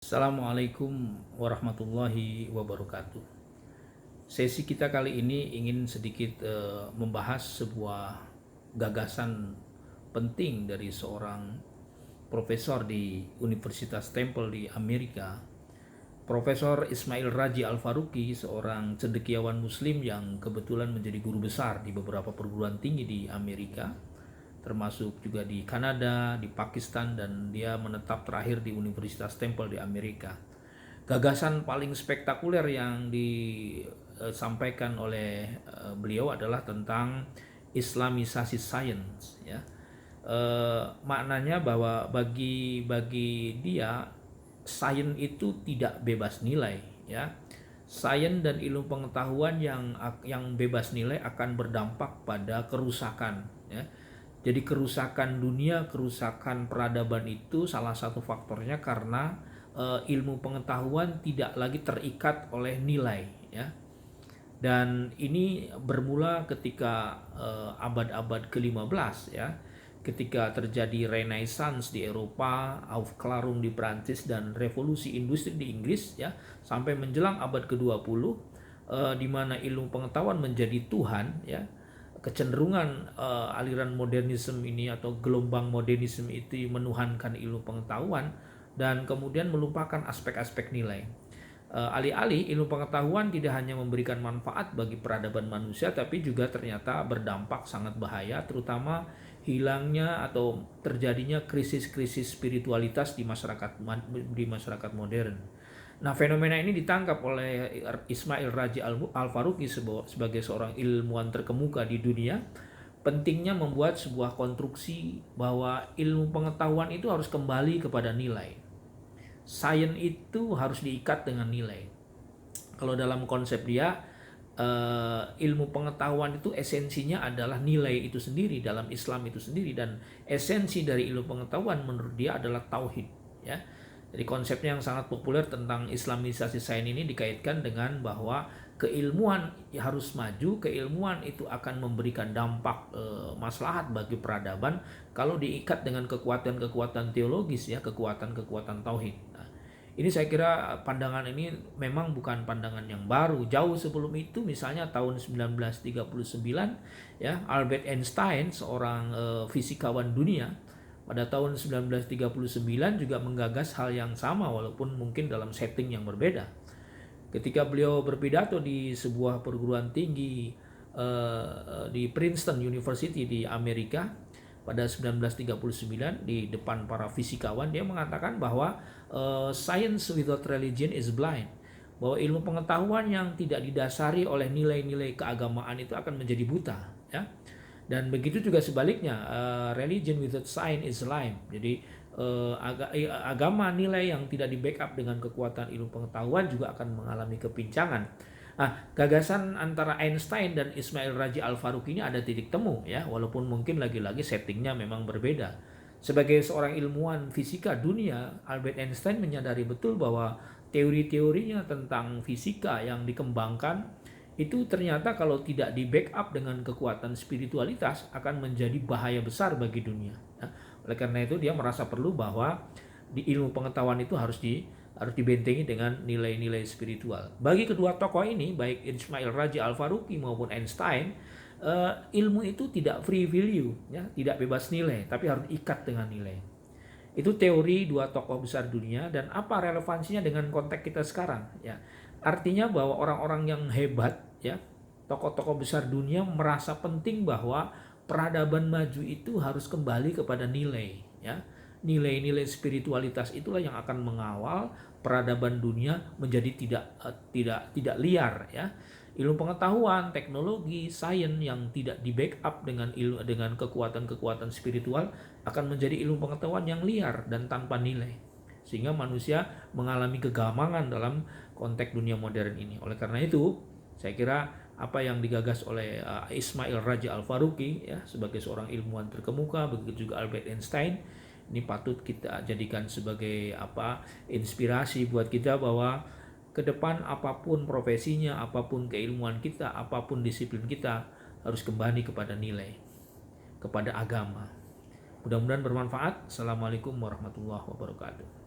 Assalamualaikum warahmatullahi wabarakatuh. Sesi kita kali ini ingin sedikit membahas sebuah gagasan penting dari seorang profesor di Universitas Temple di Amerika, Profesor Ismail Raji Al-Faruqi, seorang cendekiawan muslim yang kebetulan menjadi guru besar di beberapa perguruan tinggi di Amerika, termasuk juga di Kanada, di Pakistan, dan dia menetap terakhir di Universitas Temple di Amerika. Gagasan paling spektakuler yang disampaikan oleh beliau adalah tentang Islamisasi sains, ya. Maknanya bahwa bagi dia sains itu tidak bebas nilai, ya. Sains dan ilmu pengetahuan yang bebas nilai akan berdampak pada kerusakan, ya. Jadi kerusakan dunia, kerusakan peradaban itu salah satu faktornya karena ilmu pengetahuan tidak lagi terikat oleh nilai, ya. Dan ini bermula ketika abad-abad ke-15, ya. Ketika terjadi Renaissance di Eropa, Aufklärung di Prancis, dan revolusi industri di Inggris, ya, sampai menjelang abad ke-20, di mana ilmu pengetahuan menjadi Tuhan, ya. Kecenderungan aliran modernisme ini atau gelombang modernisme itu menuhankan ilmu pengetahuan dan kemudian melupakan aspek-aspek nilai. Alih-alih ilmu pengetahuan tidak hanya memberikan manfaat bagi peradaban manusia, tapi juga ternyata berdampak sangat bahaya, terutama hilangnya atau terjadinya krisis-krisis spiritualitas di masyarakat modern. Nah, fenomena ini ditangkap oleh Ismail Raji Al-Faruqi sebagai seorang ilmuwan terkemuka di dunia. Pentingnya membuat sebuah konstruksi bahwa ilmu pengetahuan itu harus kembali kepada nilai. Sains itu harus diikat dengan nilai. Kalau dalam konsep dia, ilmu pengetahuan itu esensinya adalah nilai itu sendiri, dalam Islam itu sendiri, dan esensi dari ilmu pengetahuan menurut dia adalah tauhid, ya. Jadi konsepnya yang sangat populer tentang Islamisasi sains ini dikaitkan dengan bahwa keilmuan harus maju, keilmuan itu akan memberikan dampak maslahat bagi peradaban kalau diikat dengan kekuatan-kekuatan teologis, ya, kekuatan-kekuatan tauhid. Nah, ini saya kira pandangan ini memang bukan pandangan yang baru. Jauh sebelum itu, misalnya tahun 1939, ya, Albert Einstein, seorang fisikawan dunia, pada tahun 1939 juga menggagas hal yang sama walaupun mungkin dalam setting yang berbeda. Ketika beliau berpidato di sebuah perguruan tinggi di Princeton University di Amerika pada 1939 di depan para fisikawan, dia mengatakan bahwa science without religion is blind. Bahwa ilmu pengetahuan yang tidak didasari oleh nilai-nilai keagamaan itu akan menjadi buta, ya. Dan begitu juga sebaliknya, religion without science is lame. Jadi agama nilai yang tidak di-backup dengan kekuatan ilmu pengetahuan juga akan mengalami kepincangan. Nah, gagasan antara Einstein dan Ismail Raji Al-Faruqi ini ada titik temu, ya, walaupun mungkin lagi-lagi settingnya memang berbeda. Sebagai seorang ilmuwan fisika dunia, Albert Einstein menyadari betul bahwa teori-teorinya tentang fisika yang dikembangkan itu ternyata kalau tidak di backup dengan kekuatan spiritualitas akan menjadi bahaya besar bagi dunia. Nah, oleh karena itu dia merasa perlu bahwa di ilmu pengetahuan itu harus dibentengi dengan nilai-nilai spiritual. Bagi kedua tokoh ini, baik Ismail Raji Al-Faruqi maupun Einstein, ilmu itu tidak free value, ya, tidak bebas nilai, tapi harus diikat dengan nilai. Itu teori dua tokoh besar dunia, dan apa relevansinya dengan konteks kita sekarang, ya. Artinya bahwa orang-orang yang hebat, ya, tokoh-tokoh besar dunia merasa penting bahwa peradaban maju itu harus kembali kepada nilai, ya. Nilai-nilai spiritualitas itulah yang akan mengawal peradaban dunia menjadi tidak liar, ya. Ilmu pengetahuan, teknologi, sains yang tidak di backup dengan kekuatan-kekuatan spiritual akan menjadi ilmu pengetahuan yang liar dan tanpa nilai, sehingga manusia mengalami kegamangan dalam konteks dunia modern ini. Oleh karena itu, saya kira apa yang digagas oleh Ismail Raji Al-Faruqi, ya, sebagai seorang ilmuwan terkemuka, begitu juga Albert Einstein, ini patut kita jadikan sebagai inspirasi buat kita bahwa ke depan apapun profesinya, apapun keilmuan kita, apapun disiplin kita, harus kembali kepada nilai, kepada agama. Mudah-mudahan bermanfaat. Assalamualaikum warahmatullahi wabarakatuh.